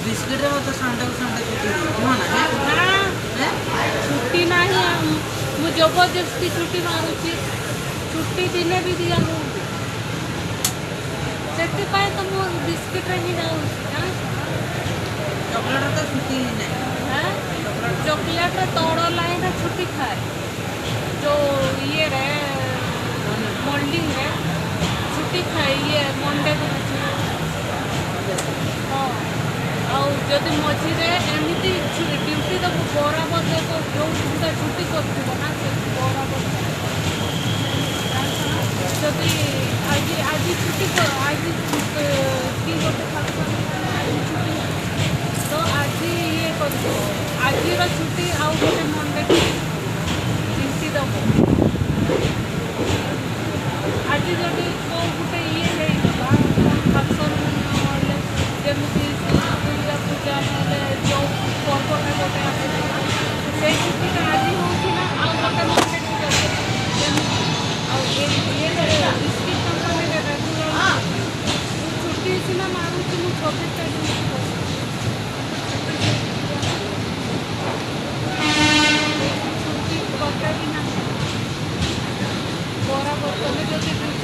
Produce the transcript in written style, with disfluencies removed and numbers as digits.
biscuit तो Sunday को Sunday छुट्टी नुह ना छुट्टी नहीं मु जबरदस्ती छुट्टी मांगुची छुट्टी दिने भी दिया से तो मु बिस्किट ही जाऊँ चॉकलेट तो छुट्टी ही नहीं चॉकलेट तौड़ लाइन छुट्टी खाए जो ये रे मोल्डिंग रे छुट्टी खाए ये मंडे को हाँ ଆଉ ଯଦି ମଝିରେ ଏମିତି ଡ୍ୟୁଟି ଦେବୁ ବରାବର ଦେବ ଯେଉଁ ସୁବିଧା ଛୁଟି କରିଥିବ ନା ସେ ବରାବର ଯଦି ଆଜି ଆଜି ଛୁଟି ଆଜି କି ଗୋଟେ ଆଜି ଛୁଟି ତ ଆଜି ଇଏ କରିବ ଆଜିର ଛୁଟି ଆଉ ଗୋଟେ ମଣ୍ଡେ ଡ୍ୟୁଟି ଦେବ ଆଜି ଯଦି କେଉଁ ଗୋଟେ ଇଏ ହେଇଯିବା ଫଙ୍କସନ୍ ନହେଲେ ଯେମିତି ପୂଜା ନହେଲେ ଯେଉଁ ପର୍ବଟା ଗୋଟେ ଆସିଥିଲା ସେଇ ଛୁଟିଟା ଆଜି ହେଉଛି ନା ଆଉ ଗୋଟେ ମଣ୍ଡେ ଛୁଟି ସେମିତି ଆଉ ଇଏ ବିସ୍କିଟ୍ କମ୍ପାନୀରେ ରେଗୁଲାର ଛୁଟି ସିନା ମାରୁଛି ମୁଁ 26 ତାରିଖ ଛୁଟି ଗୋଟେ ବି ନାହିଁ ବରାବର ତମେ ଯଦି